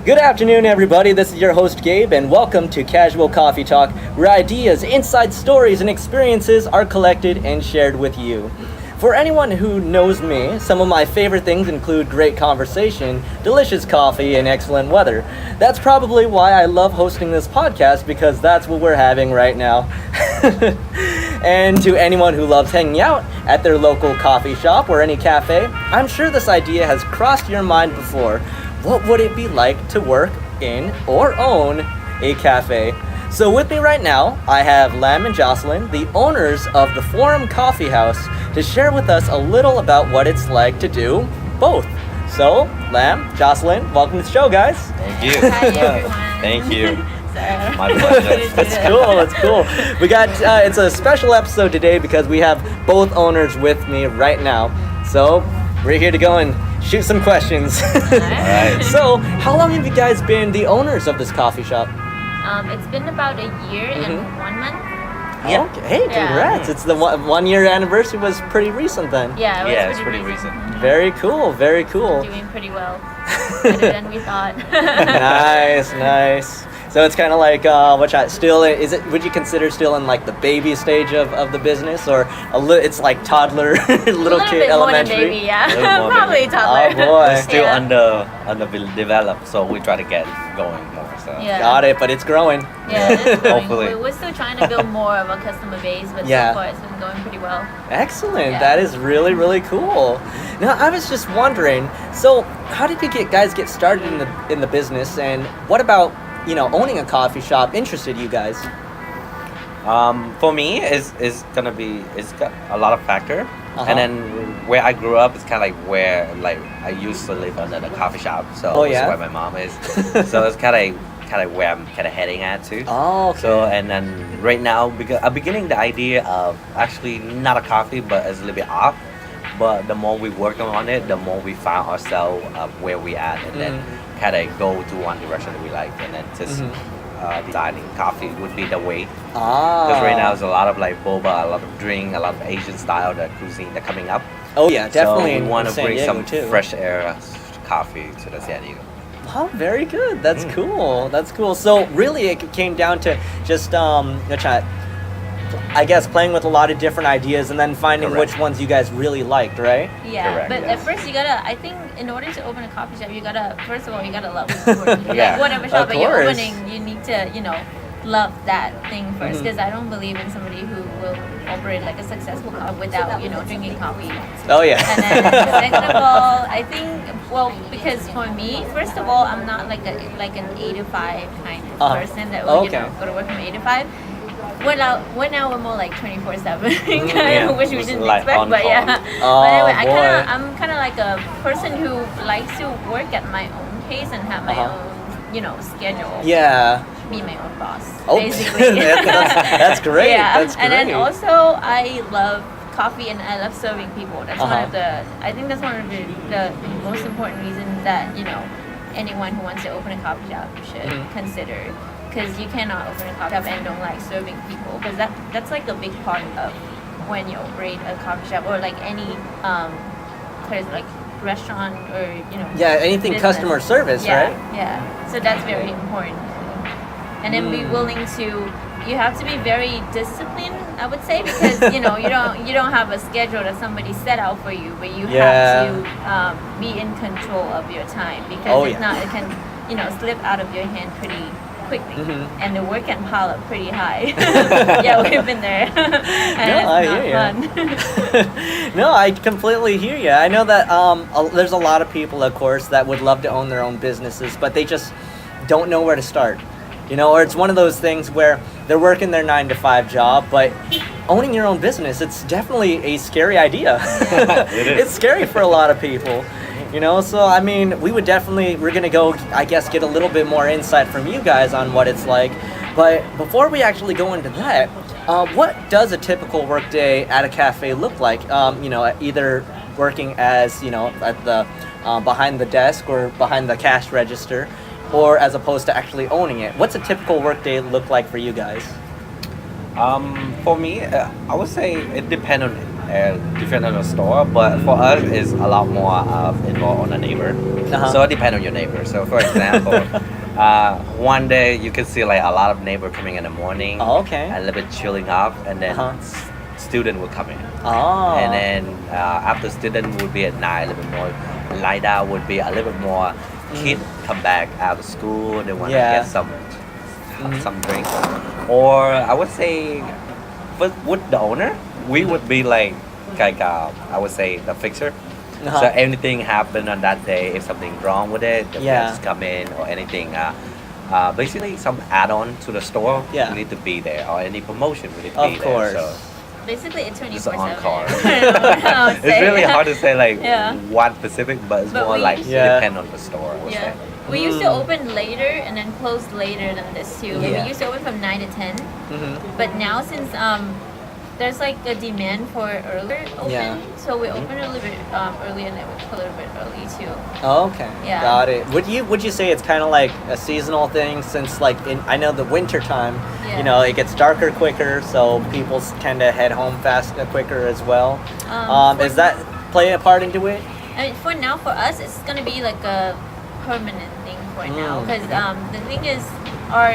Good afternoon, everybody. This is your host, Gabe, and welcome to Casual Coffee Talk, where ideas, inside stories, and experiences are collected and shared with you. For anyone who knows me, some of my favorite things include great conversation, delicious coffee, and excellent weather. That's probably why I love hosting this podcast, because that's what we're having right now. And to anyone who loves hanging out at their local coffee shop or any cafe, I'm sure this idea has crossed your mind before. What would it be like to work in or own a cafe? So with me right now, I have Lam and Jocelyn, the owners of the Forum Coffee House, to share with us a little about what it's like to do both. So, Lam, Jocelyn, welcome to the show, guys. Thank you. Hi, everyone. Thank you. Sorry. My pleasure. That's cool. That's cool. We got it's a special episode today because we have both owners with me right now. So we're here to go and shoot some questions. Alright. So, how long have you guys been the owners of this coffee shop? It's been about a year and 1 month. Yeah. Okay. Hey, Yeah. congrats! It's the 1 year anniversary was pretty recent then. Yeah, it was Yeah, it's pretty recent. Very cool. Very cool. Doing pretty well. Better than we thought. Nice. So it's kind of like still is it? Would you consider still in like the baby stage of the business, or it's like toddler, little a kid, bit elementary? More than baby, yeah. Little more Probably baby. toddler. Oh boy. We're still Yeah. underdeveloped, so we try to get going more. So Yeah. Got it, but it's growing. Yeah, it is going. Hopefully. We're still trying to build more of a customer base, but Yeah. so far it's been going pretty well. Excellent. Yeah. That is really, really cool. Now, I was just wondering. So, how did you guys get started in the business, and what about owning a coffee shop interested you guys? for me, it's gonna be it's got a lot of factor, Uh-huh. and then where I grew up is kind of like where like I used to live under the coffee shop, so Oh, it's yeah? where my mom is. So it's kind of where I'm kind of heading at too. Oh, okay. So and then right now, because I'm beginning the idea of actually not a coffee, but it's a little bit off. But the more we work on it, the more we found ourselves where we at, and then kind of go to one direction that we like, and then just designing coffee would be the way. Because right now there's a lot of like boba, a lot of drink, a lot of Asian style the cuisine that coming up. Oh yeah, definitely. So we want in to San bring Diego, some too. fresh air coffee to the San Diego. Oh, very good. That's cool. That's cool. So really, it came down to just I guess playing with a lot of different ideas and then finding Correct. which ones you guys really liked, right? Yeah, Correct, but yes. at first I think in order to open a coffee shop, first of all, you gotta love what you're working. Yeah. Like whatever shop Of that you're course. opening, you need to, love that thing first. Because I don't believe in somebody who will operate like a successful shop without, drinking coffee. Oh yeah. And then second of all, I think, because for me, first of all, I'm not like an 8 to 5 kind of Uh-huh. person that Oh, will, okay. go to work from 8 to 5. We're now we're more like 24/7, kind Yeah. of, which we It's didn't like expect, on but call. yeah. Oh, But anyway, boy. I'm kind of like a person who likes to work at my own pace and have my own, schedule. Yeah. Be my own boss, Oh, basically. that's great. Yeah, That's great. and then also I love coffee and I love serving people. That's one of I think that's one of the most important reasons that anyone who wants to open a coffee shop should consider. Because you cannot open a coffee shop and don't like serving people. Because that's like a big part of when you operate a coffee shop or like any like restaurant or Yeah, anything business. customer service, Yeah, right? yeah. So that's very important. And then be willing to. You have to be very disciplined, I would say, because you don't have a schedule that somebody set out for you, but you Yeah. have to be in control of your time because Oh, if yeah. not, it can slip out of your hand pretty quickly, and the work can pile up pretty high. Yeah, we've been there. And No, I it's hear ya. not fun. No, I completely hear you. I know that there's a lot of people, of course, that would love to own their own businesses, but they just don't know where to start. Or it's one of those things where they're working their 9 to 5 job, but owning your own business, it's definitely a scary idea. It is. It's scary for a lot of people. So I mean, we're gonna go, I guess, get a little bit more insight from you guys on what it's like. But before we actually go into that, what does a typical workday at a cafe look like? Either working as, at the behind the desk or behind the cash register, or as opposed to actually owning it. What's a typical workday look like for you guys? For me, I would say it depends on different on the store, but for us, it's a lot more involved on the neighbor. Uh-huh. So it depends on your neighbor. So for example, one day you can see like a lot of neighbor coming in the morning, Oh, okay. and a little bit chilling up, and then Uh-huh. student will come in. Oh. And then after student would be at night, a little bit more light out would be a little bit more kid come back out of school, they want to Yeah. get Mhm. some drinks. Or I would say with the owner, we would be like I would say the fixer. Uh-huh. So anything happen on that day, if something wrong with it, the Yeah. pets come in or anything. Basically, some add-on to the store, Yeah. we need to be there, or any promotion, we need to Of be course. there. So Basically, it's it's 24/7. on call. I would It's say. really hard to say like Yeah. one specific, but it's But more we like used to- Yeah. depend on the store. I would Yeah. say. We used to Mm. open later and then close later than this too. Yeah. We used to open from 9 to 10. Mhm. But now since there's like a demand for earlier open, Yeah. so we open a little bit early and then we close a little bit early too. Okay. Yeah. Got it. Would you say it's kind of like a seasonal thing since like I know the winter time, Yeah. you know, it gets darker quicker, so people tend to head home quicker as well. For- Is that play a part into it? I mean, for now, for us, it's gonna be like a permanent thing for now Mm. because the thing is, our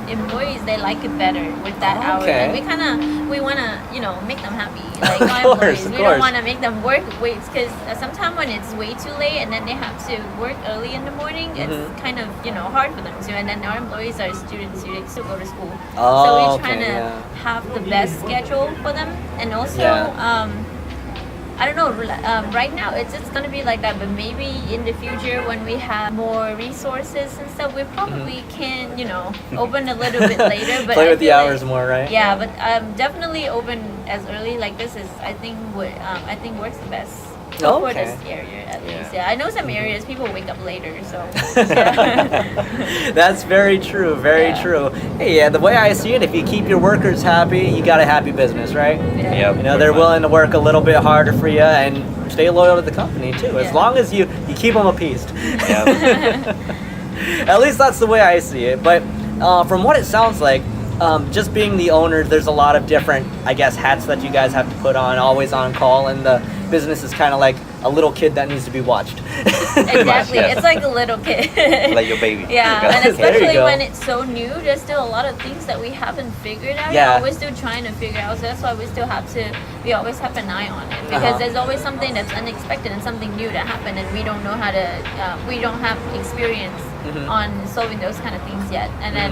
employees they like it better with that hour. Okay. Like we wanna make them happy. Like Of our course, employees, of we course. don't wanna make them work waits because sometimes when it's way too late and then they have to work early in the morning, Mhm. it's kind of hard for them to. And then our employees are students who they still go to school, Oh, so we're trying okay, to yeah. have the best schedule for them and also. Yeah. I don't know. Right now, it's gonna be like that, but maybe in the future when we have more resources and stuff, we probably can, open a little bit later. But Play I with the feel like- hours more, right? Yeah, but definitely open as early like this is I think works the best for Okay. this area at Yeah. least. Yeah, I know some areas people wake up later, so. Yeah. That's very true, very Yeah. true. Hey, yeah, the way I see it, if you keep your workers happy, you got a happy business, right? Yeah. Yep. You know, they're willing to work a little bit harder for you and stay loyal to the company too, as Yeah. long as you keep them appeased. Yeah. At least that's the way I see it. But from what it sounds like, just being the owner, there's a lot of different, I guess, hats that you guys have to put on, always on call, and the business is kind of like a little kid that needs to be watched. Exactly, yes. it's like a little kid. Like your baby. Yeah, Okay. and There you especially go. when it's so new, there's still a lot of things that we haven't figured out. Yeah. We're still trying to figure out, so that's why we always have an eye on it because Uh-huh. there's always something that's unexpected and something new that happened, and we don't know how to. We don't have experience Mhm. on solving those kind of things yet, and then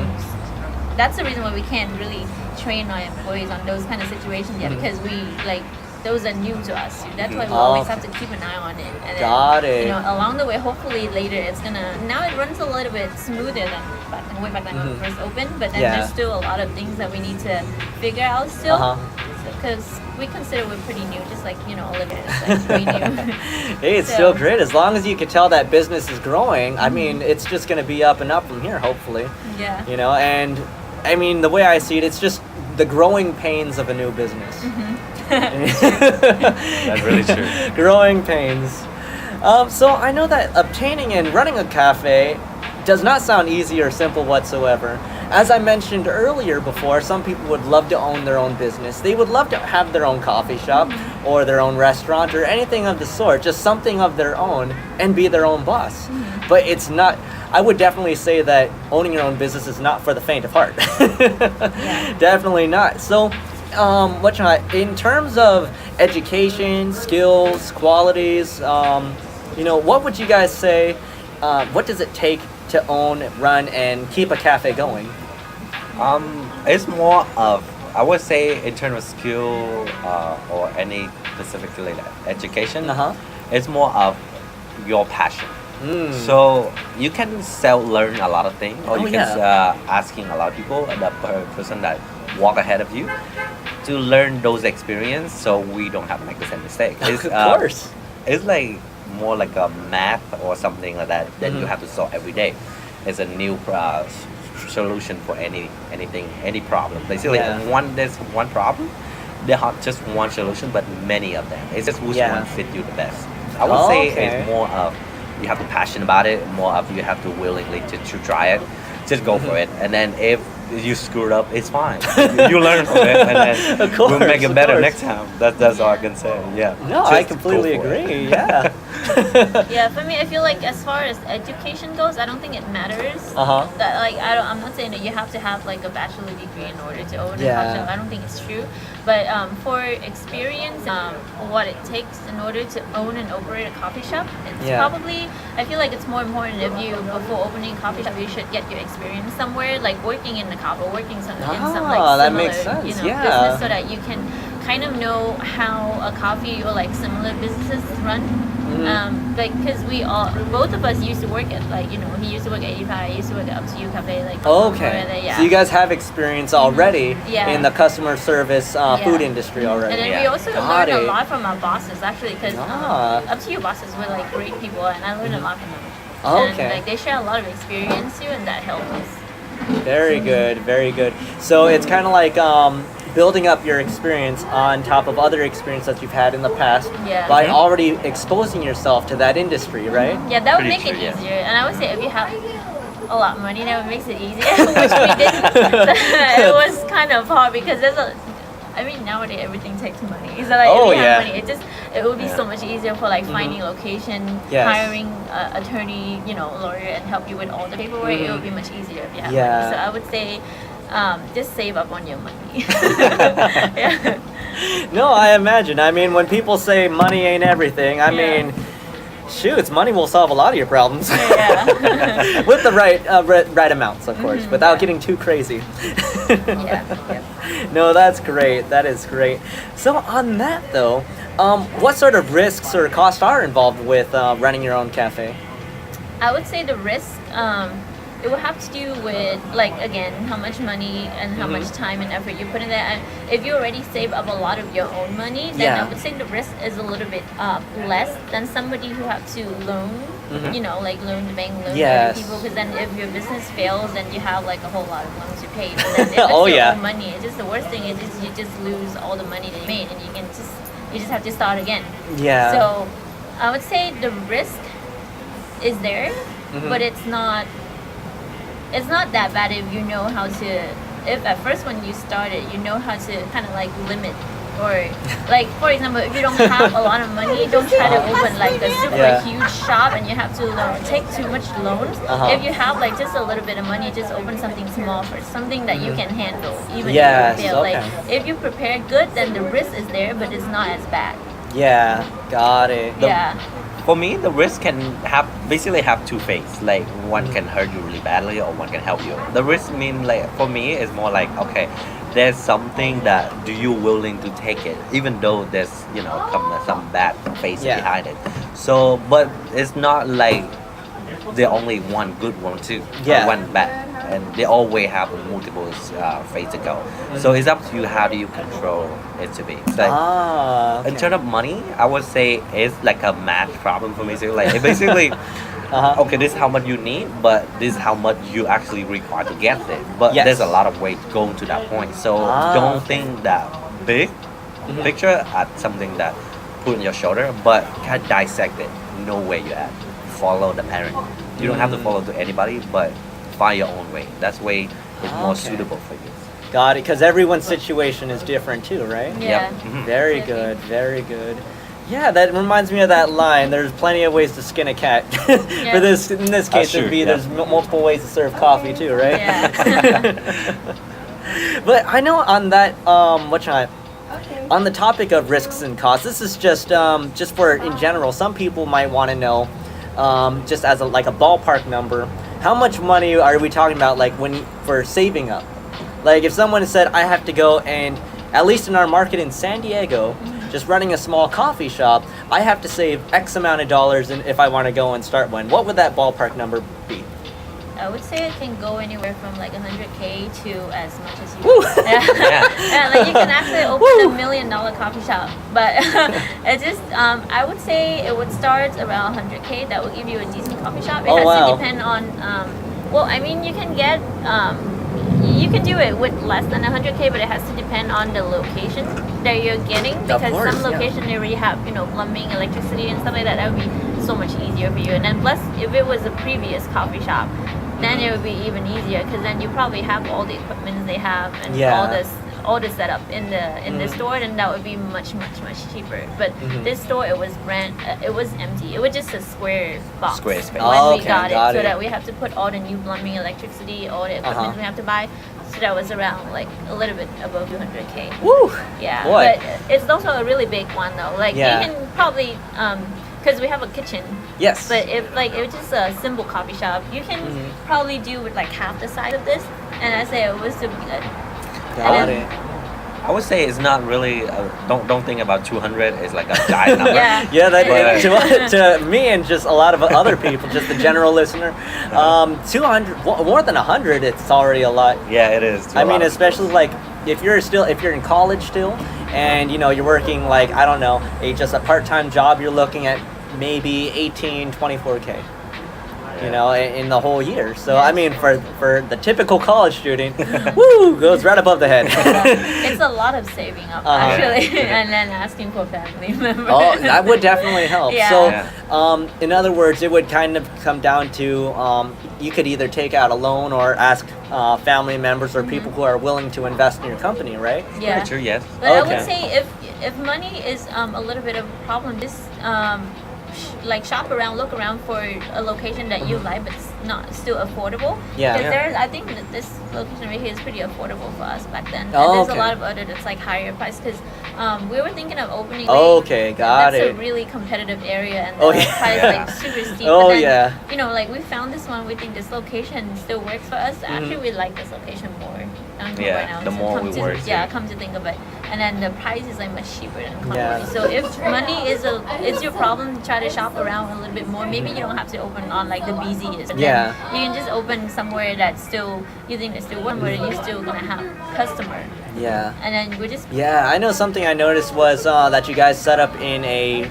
that's the reason why we can't really train our employees on those kind of situations yet because we like. Those are new to us. That's why we always have to keep an eye on it. And then, Got it. along the way, hopefully later it's gonna. Now it runs a little bit smoother than way back then when we first opened. But then Yeah. there's still a lot of things that we need to figure out still. Uh-huh. Because we consider we're pretty new, just like Olivia is like pretty new. Hey, it's So- still great. As long as you can tell that business is growing, I mean, it's just going to be up and up from here, hopefully. Yeah. You know, and I mean, the way I see it, it's just the growing pains of a new business. That's really true. Growing pains. So I know that obtaining and running a cafe does not sound easy or simple whatsoever. As I mentioned earlier before, some people would love to own their own business. They would love to have their own coffee shop or their own restaurant or anything of the sort, just something of their own and be their own boss. But it's not, I would definitely say that owning your own business is not for the faint of heart. Definitely not. So, in terms of education, skills, qualities, what would you guys say? What does it take to own, run, and keep a cafe going? It's more of, I would say, in terms of skill or any specifically education. Uh-huh. It's more of your passion. Mm. So you can learn a lot of things, or Oh, you can asking a lot of people, the person that walk ahead of you, to learn those experience, so we don't have to make the same mistake. It's, Of course. It's like more like a math or something like that that you Mhm. have to solve every day. It's a new solution for anything, any problem. Basically, Yeah. there's one problem. They have just one solution, but many of them. It's just which Yeah. one fit you the best. I would say Okay. it's more of you have to passion about it, more of you have to willingly to try it. Just go for it, and then if you screwed up, it's fine. You learn from it, and then Of course, we'll make it of better course. next time. That's all I can say. Yeah. No, Just I go completely for it. agree. Yeah. Yeah, for me, I feel like as far as education goes, I don't think it matters. Uh-huh. That like I'm not saying that you have to have like a bachelor degree in order to own a Yeah. coffee shop. I don't think it's true. But for experience, what it takes in order to own and operate a coffee shop, it's Yeah. probably I feel like it's more important if you before opening a coffee shop you should get your experience somewhere like working in the coffee, working in some like Ah, that similar makes sense, you know yeah. business so that you can kind of know how a coffee or like similar businesses run. Because we all, both of us used to work at like he used to work at 85, I used to work at Up to You Cafe like Okay. yeah. So you guys have experience already Yeah. in the customer service food industry already. And then we Yeah. also Got learned a it. lot from our bosses actually because Ah. Up to You bosses were like great people and I learned a lot from them. Okay. And like they share a lot of experience too and that helped us. Very good, very good. So it's kind of like building up your experience on top of other experience that you've had in the past Yeah. by Mhm. already exposing yourself to that industry, right? Yeah, that would Pretty make it true, yeah. easier. And I would say if you have a lot of money, that would make it easier, which we didn't. It was kind of hard because I mean, nowadays everything takes money. So like, Oh, if you yeah. have money, it would be so Yeah. much easier for like finding location, Yes. hiring attorney, lawyer, and help you with all the paperwork. It would be much easier if you have Yeah. money. So I would say, just save up on your money. yeah. No, I imagine. I mean, when people say money ain't everything, I Yeah. mean, shoot, money will solve a lot of your problems. Yeah. With the right amounts, of course, without getting too crazy. Yeah. No, that's great. That is great. So on that though, what sort of risks or costs are involved with running your own cafe? I would say the risk, it will have to do with like again how much money and how much time and effort you put in there. And if you already save up a lot of your own money, then Yeah. I would say the risk is a little bit less than somebody who have to loan. Like loan the bank, loan Yes. other people. Because then if your business fails, then you have like a whole lot of loans to pay. But then if it's Oh, your yeah. own money, it's just the worst thing is you just lose all the money that you made, and you just have to start again. Yeah. So I would say the risk is there, Mhm. but it's not that bad if you know how to. If at first when you started, you know how to kind of like limit. Or like for example, if you don't have a lot of money, don't try to open like a super Yeah. huge shop and you have to take too much loans. Uh-huh. If you have like just a little bit of money, just open something small first, something that you can handle, even Yes, if you fail. okay. Like if you prepare good, then the risk is there, but it's not as bad. Yeah, got it. Yeah. For me, the risk can basically have two phases. Like one can hurt you really badly, or one can help you. The risk mean like for me is more like okay, there's something that do you willing to take it, even though there's some bad phase Yeah. behind it. So, but it's not like the only one good one too, Yeah. or one bad, and they always have multiple phase to go. So it's up to you how do you control it to be. So, Okay. in terms of money, I would say it's like a math problem for me. So like it basically, Uh-huh. okay, this is how much you need, but this is how much you actually require to get it. But Yes. there's a lot of ways going to that point. So Ah, don't okay. think that big picture at something that put on your shoulder, but can dissect it. Know where you're at. Follow the parent. You don't have to follow to anybody, but find your own way. That's way is more Okay. suitable for you. Got it. Because everyone's situation is different too, right? Yeah. Yep. Mhm. Very Exactly. good, very good. Yeah, that reminds me of that line. There's plenty of ways to skin a cat. Yeah. For this, in this case, Sure, it'd be yeah. there's multiple ways to serve coffee too, right? Yeah. But I know on that, on the topic of risks and costs, this is just for in general. Some people might want to know, just as like a ballpark number, how much money are we talking about? Like for saving up, like if someone said I have to go and at least in our market in San Diego, just running a small coffee shop, I have to save X amount of dollars, and if I want to go and start one, what would that ballpark number be? I would say it can go anywhere from like 100K to as much as you Woo! want. Yeah, like you can actually open Woo! $1 million coffee shop. But it just, I would say it would start around 100K. That will give you a decent coffee shop. It Oh, has wow. to depend on, well, I mean, you can get, you can do it with less than 100K, but it has to depend on the location that you're getting. Because course, some yeah. location they already have, plumbing, electricity, and stuff like that. That would be so much easier for you. And then plus, if it was a previous coffee shop, then it would be even easier because then you probably have all the equipment they have and Yeah. all the setup in the store, and that would be much cheaper. But this store, it was it was empty. It was just a square box Square space. when Oh, we okay, got it, got so it. that we have to put all the new plumbing, electricity, all the equipment Uh-huh. we have to buy. So that was around like a little bit above 200K. Woo! Yeah, Boy. but it's also a really big one though. Like Yeah. you can probably because we have a kitchen. Yes. But if like it was just a simple coffee shop, you can probably do with like half the size of this, and I say it would still be good. Got and it. I would say it's not really. Don't think about 200 as like a giant number. Yeah. Yeah, that But- to me and just a lot of other people, just the general listener, 200 more than 100, it's already a lot. Yeah, it is. to I a lot mean, of especially people. like if you're in college still, and you're working like I don't know, just a part-time job, you're looking at maybe 18, 24K. In the whole year. So I mean, for the typical college student, woo, goes right above the head. It's a lot of saving up Uh-huh. actually, and then asking for family members. Oh, that would definitely help. Yeah. So, Yeah. in other words, it would kind of come down to you could either take out a loan or ask family members or people who are willing to invest in your company, right? Yeah. Very true. Yes. But I Okay. would say if money is a little bit of a problem, just like shop around, look around for a location that you like, but it's not still affordable. Yeah. Because Yeah. there's, I think that this location right here is pretty affordable for us back then. Oh, and there's okay. a lot of other that's like higher price because we were thinking of opening. Okay, got that's it. a really competitive area, and the Oh, yeah. price like super steep. Oh, but then, yeah. Like we found this one. We think this location still works for us. Mm-hmm. Actually, we like this location more. Yeah, right now. the So more come we to- work Yeah, it. come to think of it, and then the price is like much cheaper than Convoy. Yeah. So if money is your problem, try to shop around a little bit more. Maybe you don't have to open on like the busiest. Yeah. You can just open somewhere that's still you think it's still warm, where you're still gonna have customer, Yeah. and then we just Yeah, I know something I noticed was that you guys set up in a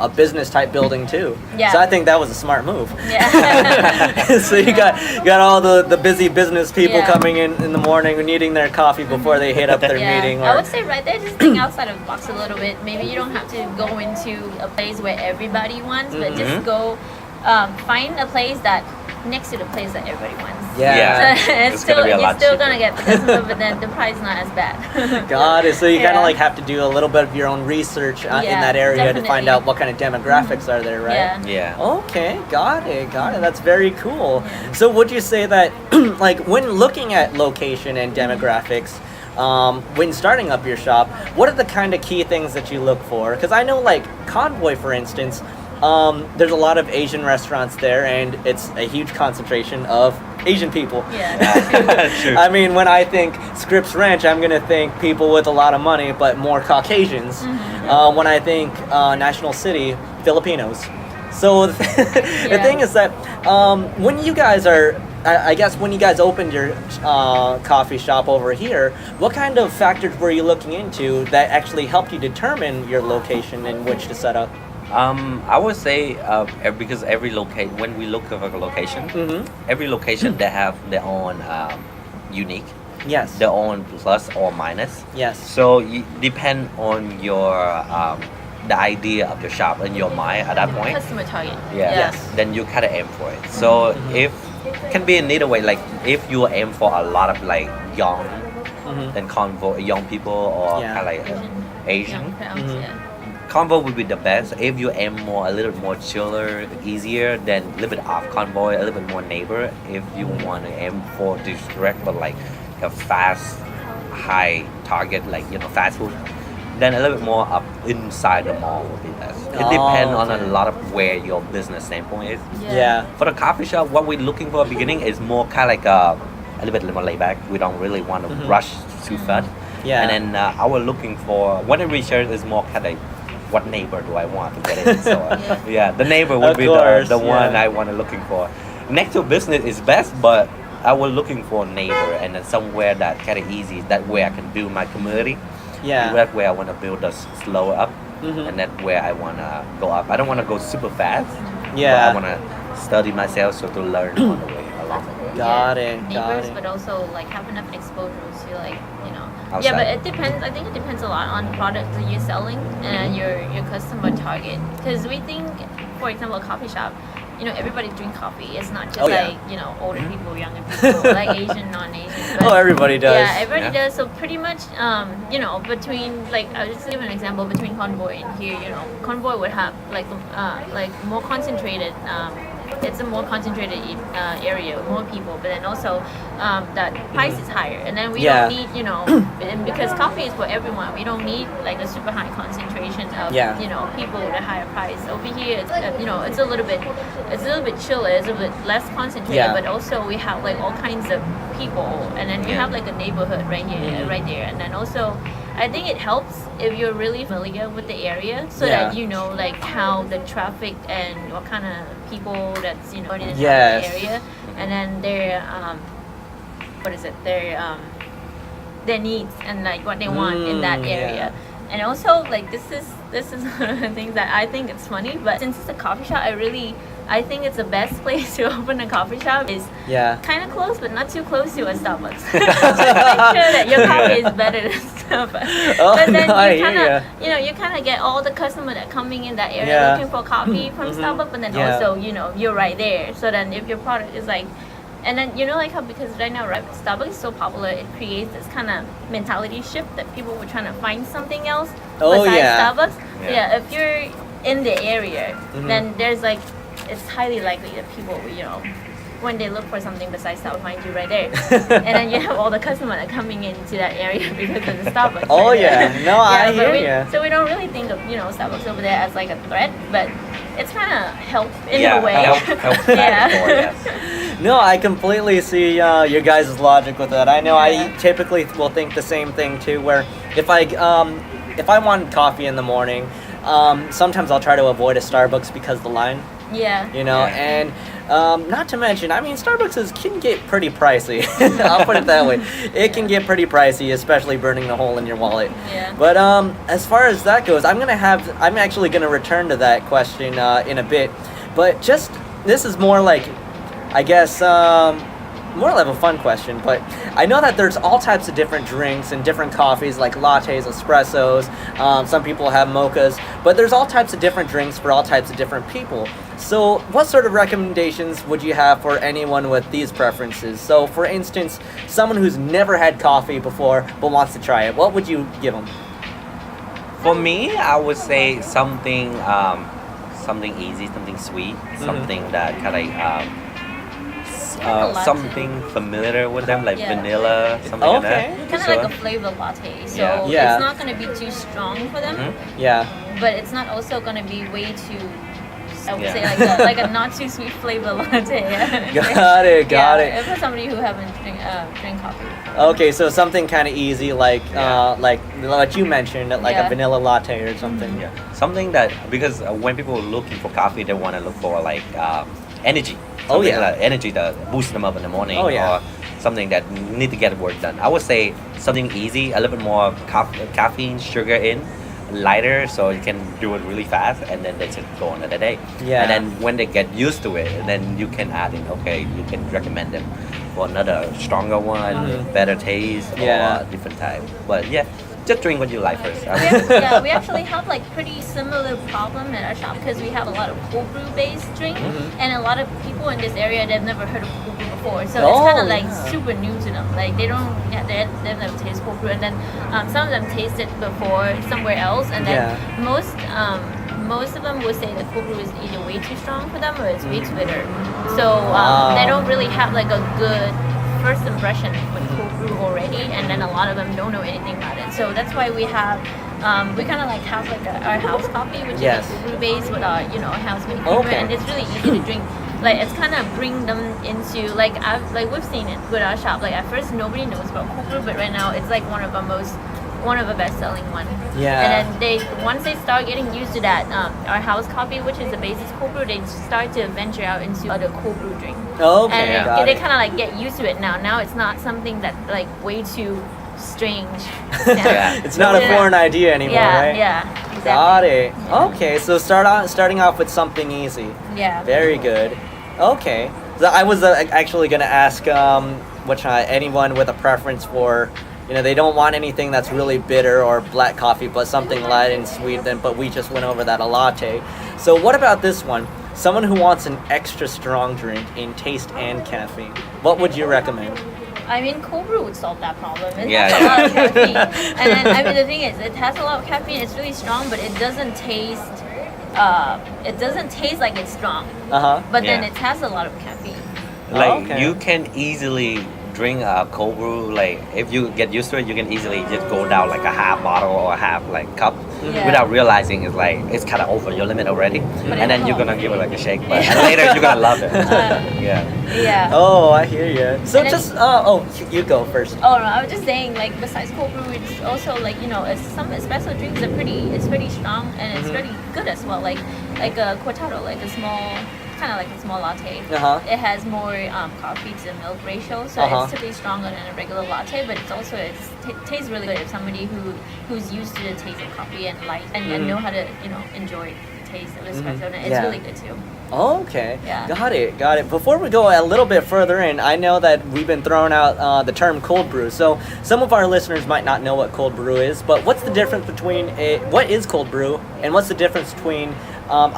a business type building too. Yeah. So I think that was a smart move. yeah. So you got all the busy business people Yeah. coming in the morning needing their coffee before they hit up their meeting. I Or would say right there, just think outside of the box a little bit. Maybe you don't have to go into a place where everybody wants, but just go find a place that next to the place that everybody wants. Yeah. Yeah. So it's It's still gonna be a you're lot still cheaper. gonna get the customer, but then the price not as bad. Got it. So you kind Yeah. of like have to do a little bit of your own research in Yeah, that area to find definitely. out what kind of demographics are there, right? Yeah. Yeah. Okay, got it. That's very cool. So would you say that, like, when looking at location and demographics, when starting up your shop, what are the kind of key things that you look for? Because I know, like, Convoy, for instance, there's a lot of Asian restaurants there, and it's a huge concentration of Asian people. Yeah. True. I mean, when I think Scripps Ranch, I'm gonna think people with a lot of money, but more Caucasians. When I think National City, Filipinos. So the Yeah. thing is that when you guys are, I guess when you guys opened your coffee shop over here, what kind of factors were you looking into that actually helped you determine your location in which to set up? I would say because every location, when we look at a location, every location they have their own unique, Yes. their own plus or minus. Yes. So you depend on your the idea of your shop in your mind at that point. Customer target. Yeah. Yes. Then you kind of aim for it. So if can be in either way, like if you aim for a lot of like young, then Convo young people or Yeah. kind of like Asian. Young crowds, yeah. Convo would be the best. If you aim more a little more chiller, easier, then a little bit off Convoy, a little bit more neighbor. If you want to aim for direct but like a fast, high target, like fast food, then a little bit more up inside the mall would be best. It Oh, depends on okay. a lot of where your business standpoint is. Yeah. For the coffee shop, what we're looking for at the beginning is more kind of like a little bit more laid back. We don't really want to rush too fast. Yeah. And then our looking for what I research is more kind of what neighbor do I want to get in? So yeah, the neighbor would Of be course, the one yeah. I want to looking for. Next to business is best, but I was looking for a neighbor and then somewhere that kind of easy. That way I can build my community. Yeah. That way I want to build us slower up, Mhm. and that way I want to go up. I don't want to go super fast. Yeah. But I want to study myself so to learn on the way along the way. Got it. Neighbors, Got it. but also like have enough exposure to like Outside. Yeah, but it depends. I think it depends a lot on the product that you're selling and your customer target. Because we think, for example, a coffee shop, everybody drink coffee. It's not just Oh, yeah. like older people, younger people, like Asian, non-Asian. But Oh, everybody does. yeah, everybody Yeah. does. So pretty much, between like I'll just give an example between Convoy and here. Convoy would have like more concentrated. It's a more concentrated area, more people, but then also that price is higher, and then we Yeah. don't need and because coffee is for everyone. We don't need like a super high concentration of Yeah. people with a higher price. Over here, it's it's a little bit chiller, it's a bit less concentrated, Yeah. but also we have like all kinds of people, and then you Yeah. have like a neighborhood right here, Mhm. right there, and then also I think it helps if you're really familiar with the area, so Yeah. that you know like how the traffic and what kind of people that's in and out of Yes. the area, and then their their needs and like what they want in that area. yeah. And also like this is one of the things that I think it's funny, but since it's a coffee shop, I think it's the best place to open a coffee shop is Yeah. kind of close, but not too close to a Starbucks. Just make sure that your coffee is better than Starbucks. Oh, but then no, I you hear kind ya. of, you kind of get all the customers that coming in that area Yeah. looking for coffee from Mhm. Starbucks, but then Yeah. also, you're right there. So then if your product is like, and then like how because right now right Starbucks is so popular, it creates this kind of mentality shift that people were trying to find something else Oh, besides yeah. Starbucks. Yeah. Yeah, if you're in the area, Mhm. then there's like it's highly likely that people will, when they look for something besides Starbucks, find you right there. And then you have all the customers that are coming into that area because of the Starbucks. Oh, right yeah. there. No, I but hear we- ya. So we don't really think of Starbucks over there as like a threat, but it's kind of help in Yeah, a way. help Yeah. back and forth, yes. No, I completely see your guys' logic with that. I know Yeah. I typically will think the same thing too. Where if I want coffee in the morning, sometimes I'll try to avoid a Starbucks because the line. Yeah. Yeah. And not to mention, I mean, Starbucks can get pretty pricey. I'll put it that way. It can get pretty pricey, especially burning the hole in your wallet. Yeah. But as far as that goes, I'm actually gonna return to that question in a bit. But this is more like, I guess, more like a fun question. But I know that there's all types of different drinks and different coffees, like lattes, espressos. Some people have mochas, but there's all types of different drinks for all types of different people. So what sort of recommendations would you have for anyone with these preferences? So for instance, someone who's never had coffee before but wants to try it, what would you give them? For me, I would say something easy, something sweet, something that kind A of latte. something familiar with them, like Yeah. vanilla, something like Okay. that. Kind of So- like a flavor latte. So Yeah. Yeah. it's not going to be too strong for them, Mhm. Yeah. but it's not also going to be way too. I would Yeah. say like a not too sweet flavor latte. Yeah. Got it, got Yeah, it. if for somebody who haven't drink coffee. Okay, so something kind of easy, like like what you mentioned, like a Yeah. vanilla latte or something. Yeah, something that because when people are looking for coffee, they want to look for like energy. Oh, Something yeah. like energy to boost them up in the morning, Oh, yeah. or something that need to get work done. I would say something easy, a little bit more caffeine, sugar in, lighter, so you can do it really fast, and then they just go on the day. Yeah. And then when they get used to it, then you can add in. Okay, you can recommend them for another stronger one, Mhm. better taste, Yeah. or different type. But yeah, just drink what you like first. We actually have like pretty similar problem at our shop because we have a lot of cold brew based drink, Mhm. and a lot of people in this area they've never heard of cold brew before, so Oh, it's kind of like yeah. super new to them. Like they've never tasted cold brew, and then some of them tasted before somewhere else, and then most of them will say that cold brew is either way too strong for them or it's way too bitter. So Wow. they don't really have like a good first impression with cold brew already, and then a lot of them don't know anything about it. So that's why we have we kind of like have like our house coffee, which Yes. is cold brew based with our house made creamer, Okay. and it's really easy to drink. Like it's kind of bring them into like we've seen it with our shop. Like at first nobody knows about cold brew, but right now it's like one of our best selling one. Yeah. And then once they start getting used to that, our house coffee, which is the basis cold brew, they start to venture out into other cold brew drink. Okay, And got they it. kind of like get used to it now. Now it's not something that like way too strange. Yeah. It's not a Yeah. foreign idea anymore, Yeah, right? yeah, exactly. Got it. Okay, so starting off with something easy. Yeah. Very good. Okay. So I was actually going to ask anyone with a preference for, they don't want anything that's really bitter or black coffee, but something light and sweet. But we just went over that, a latte. So what about this one? someone who wants an extra strong drink in taste and caffeine, what would you recommend? I mean, cold brew would solve that problem. It Yeah, has yeah. a lot of caffeine, and then I mean the thing is, it has a lot of caffeine. It's really strong, but it doesn't taste. It doesn't taste like it's strong, but then Yeah. it has a lot of caffeine. Like okay. you can easily drink a cold brew. Like if you get used to it, you can easily just go down like a half bottle or a half like cup Yeah. without realizing it's like it's kind of over your limit already. But And then it's you're hot. gonna give it like a shake, but and later you're gonna love it. Yeah. Yeah. Oh, I hear you. So And then- just you go first. Oh no, I was just saying like besides cold brew, it's also like some espresso drinks are pretty strong and it's Mhm. pretty good as well. Like a cortado, like a small kind of like a small latte. Uh-huh. It has more coffee to milk ratio, so Uh-huh. it's typically stronger than a regular latte. But it's also tastes really good if somebody who's used to the taste of coffee and and know how to enjoy the taste of espresso. And it's Yeah. really good too. Okay. Yeah. Got it. Before we go a little bit further in, I know that we've been throwing out the term cold brew. So some of our listeners might not know what cold brew is, but what's the difference between what is cold brew and what's the difference between,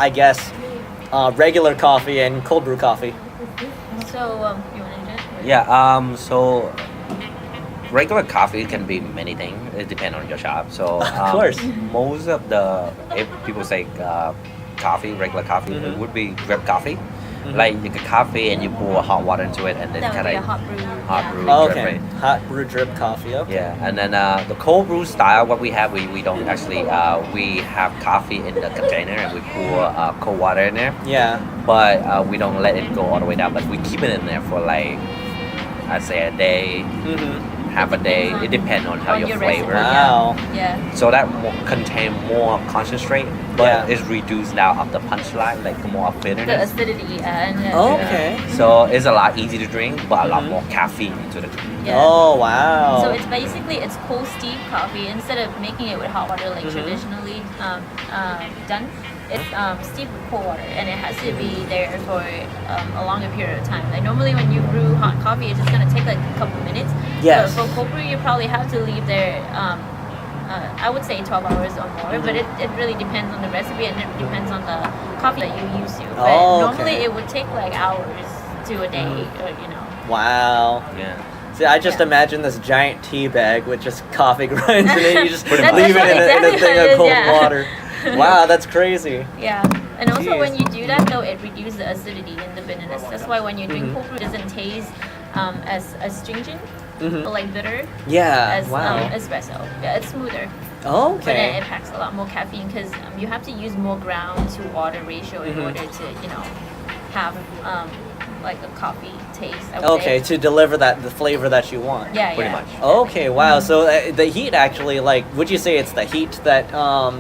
I guess, regular coffee and cold brew coffee? So you want to just Yeah. So regular coffee can be many things. It depends on your shop. So course. most of the if people say coffee, regular coffee, Mhm. it would be drip coffee. Mhm. Like you get coffee and you pour hot water into it, and then that would kind be a of hot brew. hot yeah. brew. Oh, drip, okay. right? Hot brew drip coffee. Okay. Yeah, and then the cold brew style, what we have, we don't actually, we have coffee in the container and we pour cold water in there, Yeah. but we don't let it go all the way down, but we keep it in there for like, I'd say a day, Mm-hmm. half a day. It depends on how On your your flavor. recipe. Wow. Yeah. So that contain more concentrate, but Yeah. it's reduced down of the punch line, like more of The bitterness. acidity and Okay. So it's a lot easy to drink, but a lot Mhm. more caffeine into the drink. Yeah. Oh wow. So it's basically cold steep coffee instead of making it with hot water like Mhm. traditionally done. It's steep with cold water and it has to be there for a longer period of time. Like normally when you brew hot coffee, it's just gonna take like a couple minutes. Yes. But for cold brew, you probably have to leave there. I would say 12 hours or more, but Mhm. it really depends on the recipe and it depends on the coffee that you use to. But Oh, normally okay. it would take like hours to a day, Wow. Yeah. See, I just Yeah. imagine this giant tea bag with just coffee grinds and then you just That's leave it in a exactly thing what of it is, cold yeah. water. Wow, that's crazy. Yeah, and also Jeez. when you do that though, it reduces the acidity and the bitterness. That's why when you drink Mhm. cold brew, it doesn't taste as astringent Mhm. or like bitter Yeah. as Wow. espresso. Yeah, it's smoother, but then Okay. it packs a lot more caffeine because you have to use more ground to water ratio in Mhm. order to have like a coffee taste. I would Okay, say. to deliver the flavor that you want. Yeah, Pretty yeah. much. Okay, wow. So the heat actually, like, would you say it's the heat that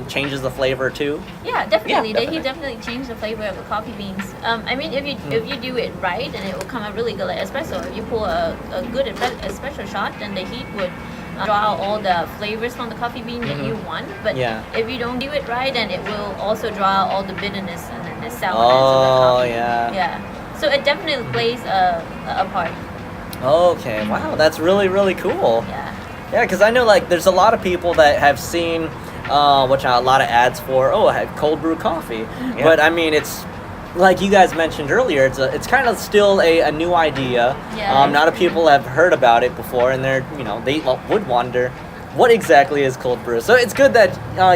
changes the flavor too? Yeah, definitely. Yeah, He definitely changed the flavor of the coffee beans. I mean, if you do it right, then it will come out really good like espresso. If you pour a good espresso shot, then the heat would draw out all the flavors from the coffee bean that you want. But Yeah. if you don't do it right, then it will also draw out all the bitterness and then the sourness of the Oh, coffee. yeah. Yeah. So it definitely plays a part. Okay, wow, that's really, really cool. Yeah. Yeah, because I know like there's a lot of people that have seen a lot of ads for I had cold brew coffee, Yeah. but I mean it's like you guys mentioned earlier, it's kind of still a new idea. Yeah. Not a people have heard about it before, and they would wonder what exactly is cold brew. So it's good that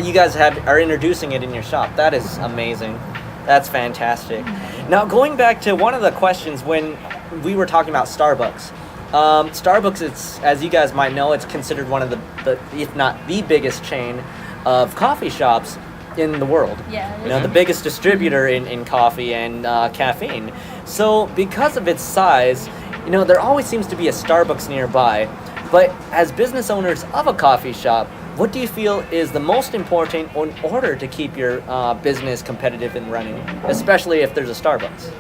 you guys are introducing it in your shop. That is amazing. That's fantastic. Now going back to one of the questions when we were talking about Starbucks. Starbucks, it's as you guys might know, it's considered one of the if not the biggest chain of coffee shops in the world. Yeah. You know, the biggest distributor in coffee and caffeine. So because of its size, there always seems to be a Starbucks nearby. But as business owners of a coffee shop, what do you feel is the most important in order to keep your business competitive and running, especially if there's a Starbucks?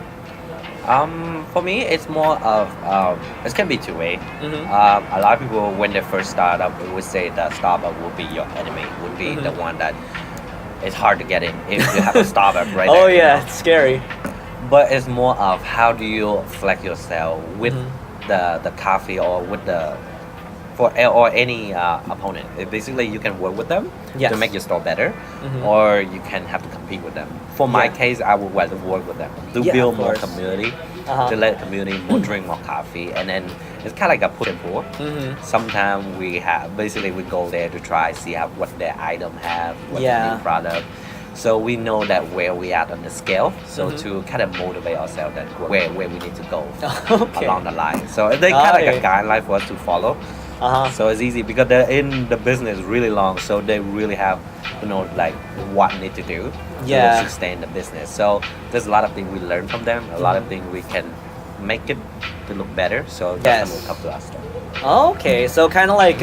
For me, it's more of it can be two-way. Mhm. A lot of people, when they first start up, would say that Starbucks will be your enemy, would be the Mhm. one that it's hard to get in if you have a Starbucks right Oh there. you yeah, know. it's scary. But it's more of how do you flex yourself with Mhm. the coffee or with the or any opponent. Basically, you can work with them, Yes. to make your store better, Mhm. or you can have to compete with them. For my Yeah. case, I would rather work with them to Yeah, build of more course. community, Uh-huh. to let the community more drink more coffee, and then it's kind of like a push and pull. Mhm. Sometimes we have basically we go there to try see what their item have, what the Yeah. new product. So we know that where we at on the scale. So Mhm. to kind of motivate ourselves that where we need to go Okay. along the line. So they kind of like Okay. a guideline for us to follow. Uh-huh. So it's easy because they're in the business really long, so they really have to know like what need to do Yeah. to sustain the business. So there's a lot of things we learn from them, a lot of Mhm. things we can make it to look better. So Yes. that's will come to us. Okay, so kind of like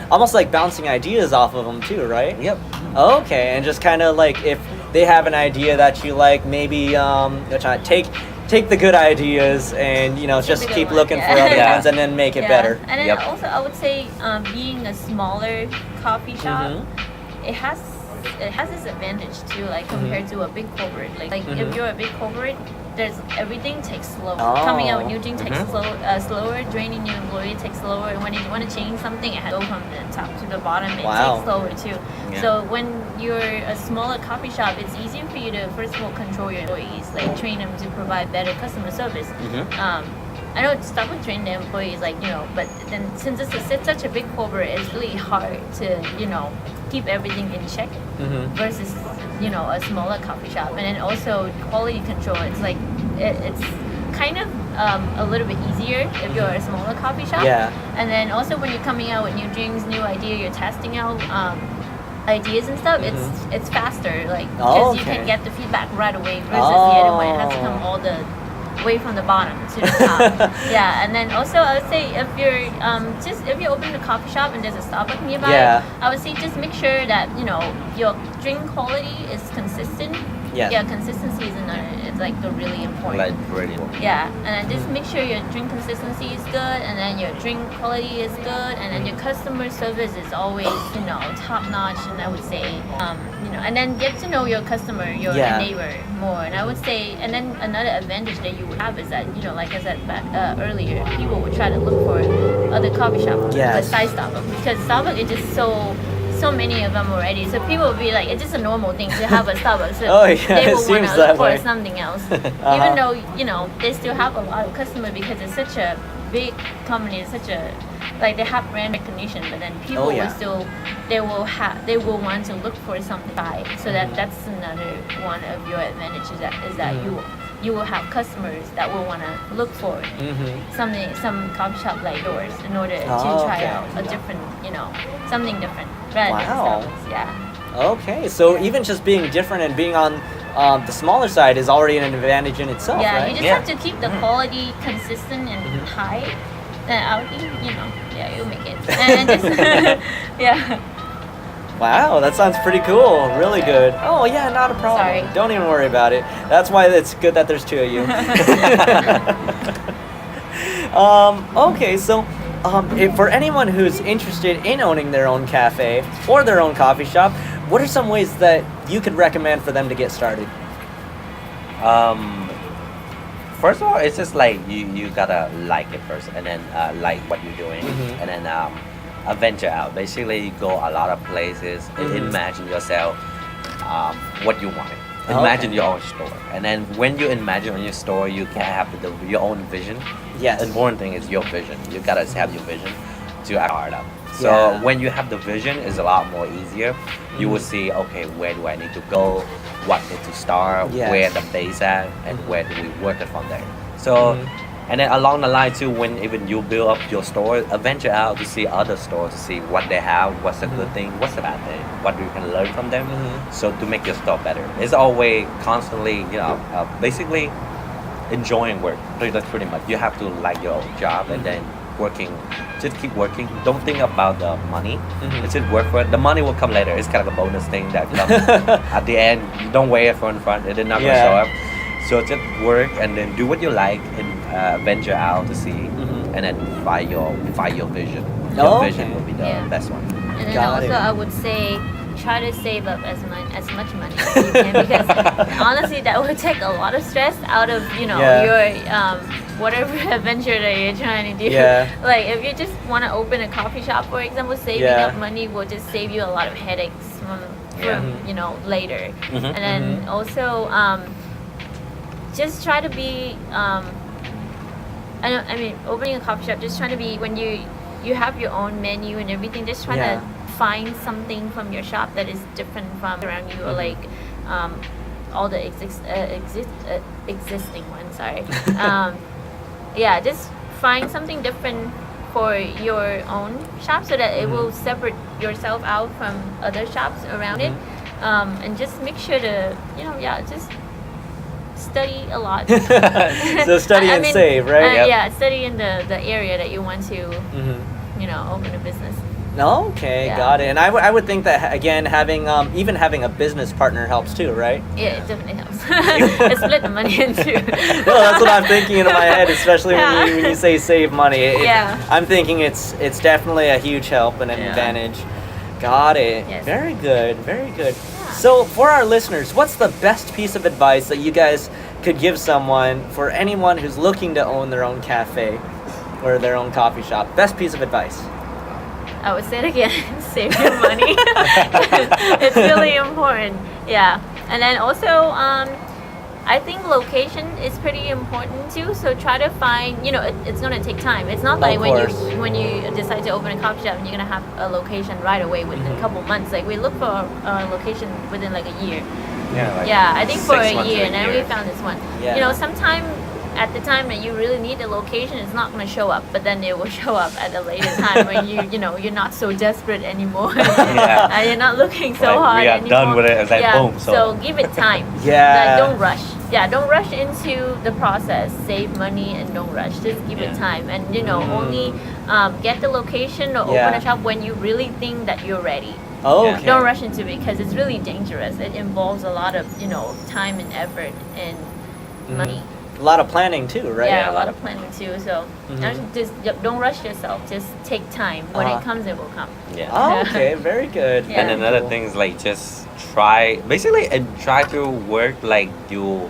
almost like bouncing ideas off of them too, right? Yep. Okay, and just kind of like if they have an idea that you like, maybe take the good ideas and Take just the good keep one, looking for yeah. other Yeah. ones and then make it Yeah. better. And then Yep. also, I would say being a smaller coffee shop, Mhm. it has this advantage too, like Mhm. compared to a big corporate. Like Mhm. if you're a big corporate, there's everything takes slow. Oh. Coming out with new things takes Mhm. slower. Training new employee takes slower. And when you want to change something, it has to go from the top to the bottom. It Wow. takes slower too. Yeah. So when you're a smaller coffee shop, it's easier for you to first of all control your employees, like train them to provide better customer service. Mhm. I know Starbucks train their employees, but then since it's such a big corporate, it's really hard to, keep everything in check Mhm. versus, a smaller coffee shop. And then also quality control. It's like, it's kind of a little bit easier if you're a smaller coffee shop. Yeah. And then also when you're coming out with new drinks, new idea, you're testing out ideas and stuff, it's faster, like, because you Okay. can get the feedback right away versus the other one. It has to come all the way from the bottom to the top. Yeah, and then also I would say if you're if you open a coffee shop and there's a Starbucks nearby, Yeah. I would say just make sure that your drink quality is consistent. Yes. Yeah, consistency is it's like the really important. Like really. Yeah, and then just make sure your drink consistency is good, and then your drink quality is good, and then your customer service is always, top notch. And I would say, and then get to know your customer, your Yeah. neighbor more. And I would say, and then another advantage that you would have is that, like I said earlier, people would try to look for other coffee shops Yes. besides Starbucks, because Starbucks is just so many of them already. So people will be like, it's just a normal thing to have a Starbucks. So Oh, yeah, they it will want seems to that look for way. something else. Uh-huh. Even though, they still have a lot of customers because it's such a big company, it's such a, like, they have brand recognition, but then people Oh, yeah. will still, they will want to look for something to buy. So that's another one of your advantages is that you will have customers that will want to look for Mhm. some coffee shop like yours in order to Oh, try okay. out a different, something different rather than Wow. Starbucks. Yeah. Okay, so even just being different and being on the smaller side is already an advantage in itself, Yeah, right? you just Yeah. have to keep the quality consistent and high. Then I would think, you'll make it. And just, yeah. Wow, that sounds pretty cool. Really good. Oh yeah, not a problem. Sorry. Don't even worry about it. That's why it's good that there's two of you. Okay, so for anyone who's interested in owning their own cafe or their own coffee shop, what are some ways that you could recommend for them to get started? First of all, it's just like you gotta like it first, and then like what you're doing, Mhm. and then venture out. Basically, you go a lot of places. And Mhm. imagine yourself what you want. Oh, Imagine okay. your own store, and then when you imagine on your store, you can have your own vision. Yes. The important thing is your vision. You gotta have your vision to act hard up. So Yeah. when you have the vision, it's a lot more easier. You will see, okay, where do I need to go? What need to start? Yes. Where the base at? And Mhm. where do we work it from there? So, Mhm. and then along the line too, when even you build up your store, venture out to see other stores, to see what they have, what's a good Mhm. thing, what's a bad thing, what you can learn from them. Mhm. So to make your store better, it's always constantly, basically enjoying work. That's pretty much. You have to like your job and then working. Just keep working. Don't think about the money. Mhm. It's just work for it. The money will come later. It's kind of a bonus thing that comes at the end. You don't wait it for in front. It is not Yeah. gonna show up. So just work and then do what you like and venture out to see, Mhm. and then find your vision. Oh, Your vision okay. will be the Yeah. best one. And then Got also, it. I would say try to save up as much money as you can, because honestly, that would take a lot of stress out of Yeah. your whatever adventure that you're trying to do. Yeah. Like if you just want to open a coffee shop, for example, saving Yeah. up money will just save you a lot of headaches from Yeah. later. Mhm. And then also just try to be I mean opening a coffee shop, just trying to be, when you have your own menu and everything, just trying Yeah. to find something from your shop that is different from around you, or like all the existing ones. Sorry. Yeah, just find something different for your own shop, so that it will separate yourself out from other shops around it, and just make sure to just study a lot. So study and save, right? Yep. Yeah, study in the area that you want to open a business. Okay, Yeah. got it. And I would think that again, having even having a business partner helps too, right? Yeah, it definitely helps. It split the money in two. No, that's what I'm thinking in my head, especially when you say save money. Yeah. I'm thinking it's definitely a huge help and an Yeah. advantage. Got it. Yes. Very good. Very good. Yeah. So for our listeners, what's the best piece of advice that you guys could give someone, for anyone who's looking to own their own cafe or their own coffee shop? Best piece of advice. I would say it again, save your money. It's really important. Yeah. And then also, I think location is pretty important too. So try to find, it's gonna take time. It's not like course. when you decide to open a coffee shop and you're gonna have a location right away within a couple months. Like we look for a location within like a year. Yeah, like Yeah, I think for 6 a months to year, and then we year. found this one. Yeah. Sometime at the time that you really need the location, it's not going to show up, but then it will show up at a later time when you're not so desperate anymore. Yeah. And you're not looking so Like, hard we are anymore. done with it, it's like, yeah. boom, So sold. give it time. Yeah. Like, don't rush. Yeah, don't rush into the process. Save money and don't rush. Just give it Yeah. time, and only get the location or Yeah. open a shop when you really think that you're ready. Oh, Yeah. okay. Don't rush into it, because it's really dangerous. It involves a lot of time and effort and money. A lot of planning too, right? Yeah, a lot of planning too. So Mhm. just don't rush yourself. Just take time. When Uh-huh. it comes, it will come. Yeah. Oh, okay. Very good. Yeah. And Very another cool. thing is like just basically try to work like you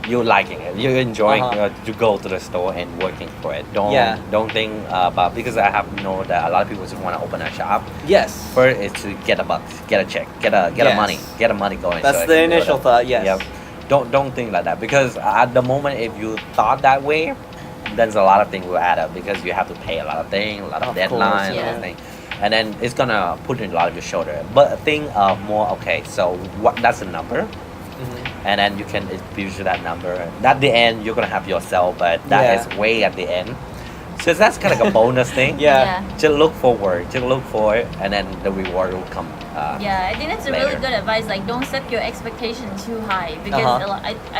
liking it, you enjoying to go to the store and working for it. Don't think about, because I have know that a lot of people just want to open a shop. Yes. First is to get a buck, get a check, get a Yes. money, get a money going. That's so the I can go initial to- thought, yes. Yep. Don't think like that, because at the moment if you thought that way, there's a lot of things will add up, because you have to pay a lot of things, a lot of Of course, deadlines, yeah. everything. And then it's gonna put in a lot of your shoulder. But think of more, okay, so that's a number, Mhm. and then you can visualize that number. At the end, you're gonna have yourself, but that Yeah. is way at the end. So that's kind of like a bonus thing. Yeah. Just look forward, and then the reward will come. Yeah, I think that's a really Later. good advice. Like, don't set your expectation too high, because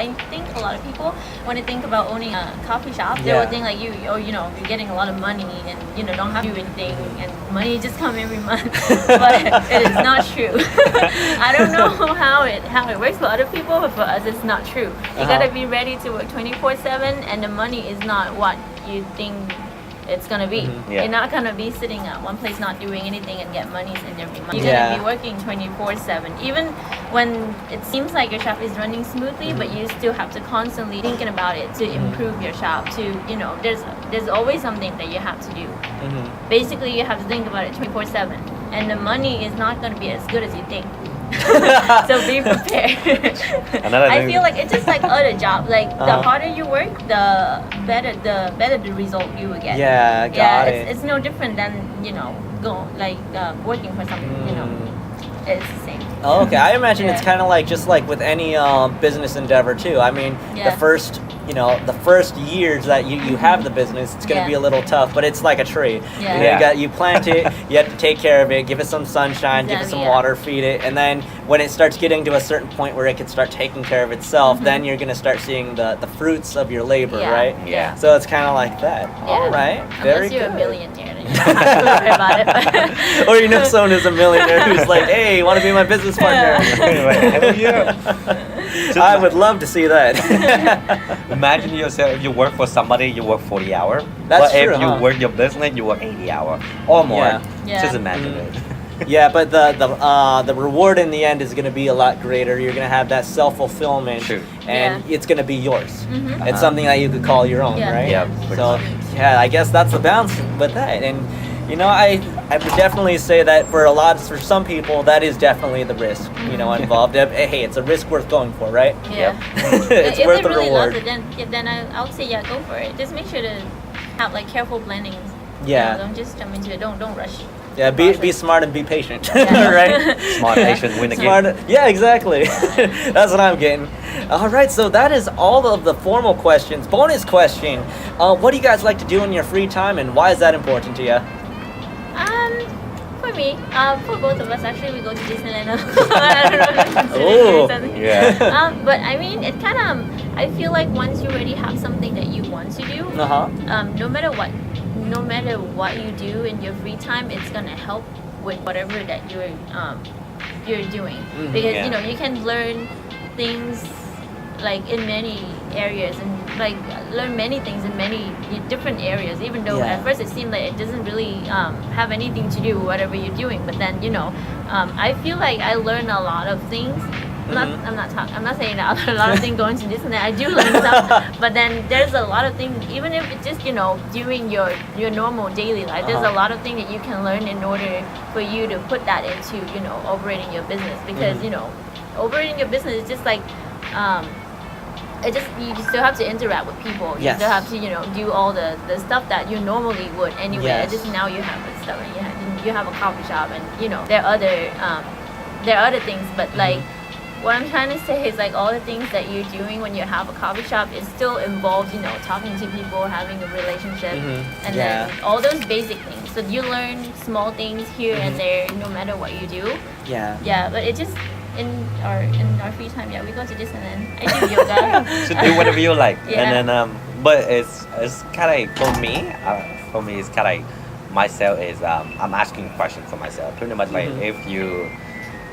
I think a lot of people, when they think about owning a coffee shop, they Yeah. will think like you're getting a lot of money and don't have to do anything, and money just come every month. But it is not true. I don't know how it works for other people, but for us, it's not true. You Uh-huh. gotta be ready to work 24/7, and the money is not what you think it's gonna be. Mhm. Yeah. You're not gonna be sitting at one place not doing anything and get money in every month. You're Yeah. gonna be working 24/7. Even when it seems like your shop is running smoothly, but you still have to constantly thinking about it to improve your shop. To there's always something that you have to do. Mhm. Basically, you have to think about it 24/7, and the money is not gonna be as good as you think. So be prepared. Another I thing- feel like it's just like other job. Like the Uh-huh. harder you work, the better the result you will get. Yeah, got it. It's no different than working for something. It's the same. Oh, okay. I imagine it's Yeah. kind of like just like with any business endeavor too. I mean, Yeah. the first years that you have the business, it's going to Yeah. be a little tough, but it's like a tree. Yeah. You plant it, you have to take care of it, give it some sunshine, give it some Yeah. water, feed it, and then when it starts getting to a certain point where it can start taking care of itself, then you're going to start seeing the fruits of your labor, Mm-hmm. Yeah. right? Yeah. So it's kind of like that. Yeah. All right. Very Unless you're good. a millionaire, then you don't have to worry about it. Or you know someone who's a millionaire who's like, hey, you want to be my business partner? Hell yeah. I would love to see that. Imagine yourself, if you work for somebody, you work 40 hours. That's but true, if you huh? work your business, you work 80 hours or more. Yeah. Yeah. Just imagine Mm. it. Yeah, but the reward in the end is going to be a lot greater. You're going to have that self fulfillment, True. and Yeah. it's going to be yours. Mhm. It's something that you could call your own, Yeah. right? Yeah, for So yeah, I guess that's the balance with that. And You know, I would definitely say that for some people, that is definitely the risk, you know, involved. Hey, it's a risk worth going for, right? Yeah. It's if worth they the really reward. love it, then I would say yeah, go for it. Just make sure to have like careful planning. Yeah. Don't just jump into it. Don't rush. Yeah, the be process. smart and be patient, Yeah. right? Smart, patient, win the Smart. game. Yeah, exactly. That's what I'm getting. All right, so that is all of the formal questions. Bonus question: what do you guys like to do in your free time, and why is that important to you? For me, for both of us, actually, we go to Disneyland. I don't know if that's considered Ooh. something. Yeah. But I mean, it kind of. I feel like once you already have something that you want to do, Uh huh. no matter what you do in your free time, it's gonna help with whatever that you're doing. Mhm. Because Yeah. you know you can learn things like in many areas and like learn many things in many different areas. Even though Yeah. at first it seemed like it doesn't really have anything to do with whatever you're doing, but then I feel like I learn a lot of things. Mhm. I'm not saying that I learn a lot of things going to Disneyland. I do learn stuff, but then there's a lot of things. Even if it's just doing your normal daily life, there's a Uh-huh. lot of things that you can learn in order for you to put that into operating your business. Because Mhm. operating your business is just like you still have to interact with people. You Yes. still have to do all the stuff that you normally would anyway. Yes. Just now you have the stuff and you have a coffee shop and there are other things, but like. What I'm trying to say is like all the things that you're doing when you have a coffee shop is still involves, talking to people, having a relationship, Mhm. and Yeah. then all those basic things. So you learn small things here and there, no matter what you do. Yeah. Yeah, but it just in our free time, yeah, we go to Disneyland. I do yoga. So do whatever you like. Yeah. And then but it's kind of like for me it's kind of like myself is I'm asking questions for myself. Pretty much like Mhm. if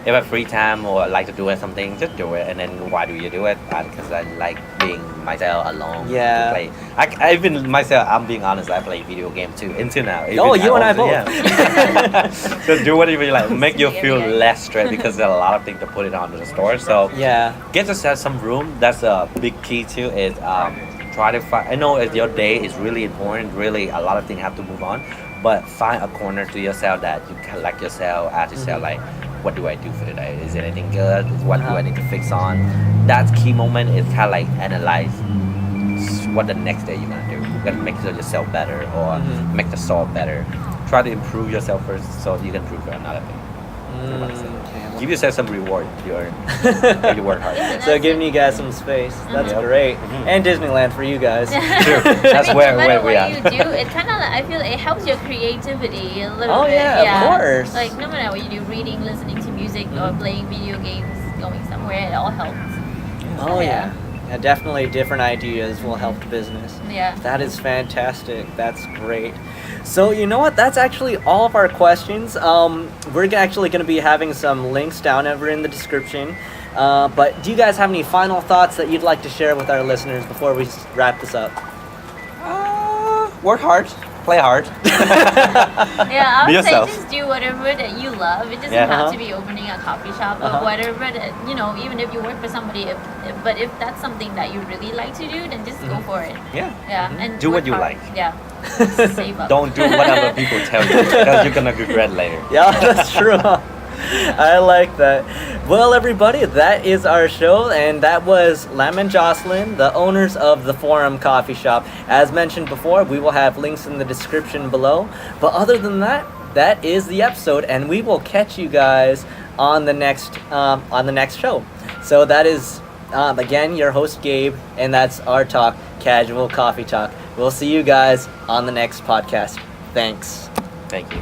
I have free time or like to do something, just do it. And then why do you do it? Because I like being myself alone. Yeah. To play. I even myself, I'm being honest, I play video game too until now. Oh, Even you and I also- both. Yeah. So do whatever you like. Make you Yeah, feel yeah. less stressed because there's a lot of things to put it onto the store. So Yeah. get yourself some room. That's a big key too. Is try to find. I know as your day is really important. Really, a lot of things have to move on. But find a corner to yourself that you can like yourself. Ask yourself like, what do I do for today? Is it anything good? What do I need to fix on? That key moment is kind of like analyze what the next day you're gonna do. You're gonna make yourself better or Mhm. make the store better. Try to improve yourself first so you can improve for another thing. Okay. Give yourself some reward if you work hard. Yeah. So giving you guys some space. That's Mhm. great. Mhm. And Disneyland for you guys. True. That's I mean, where no matter we what are. you do, it kind of I feel it helps your creativity a little Oh, bit. yeah, of course. Like no matter what you do, reading, listening to music, or playing video games, going somewhere, it all helps. Oh yeah. Yeah, definitely different ideas will help the business. Yeah. That is fantastic. That's great. So you know what? That's actually all of our questions. We're actually going to be having some links down over in the description. But do you guys have any final thoughts that you'd like to share with our listeners before we wrap this up? Work hard, play hard. Yeah, I Be would say yourself. just do whatever that you love. It doesn't Yeah. have Uh-huh. to be opening a coffee shop or Uh-huh. whatever that even if you work for somebody. But if that's something that you really like to do, then just go for it. Yeah. Yeah, and Do what work you hard. like. Yeah, save up. Don't do whatever people tell you because you're gonna regret later. Yeah, that's true. I like that. Well, everybody, that is our show, and that was Lam and Jocelyn, the owners of the Forum Coffee Shop. As mentioned before, we will have links in the description below. But other than that, that is the episode, and we will catch you guys on the next show. So that is again your host Gabe, and that's our talk, Casual Coffee Talk. We'll see you guys on the next podcast. Thanks. Thank you.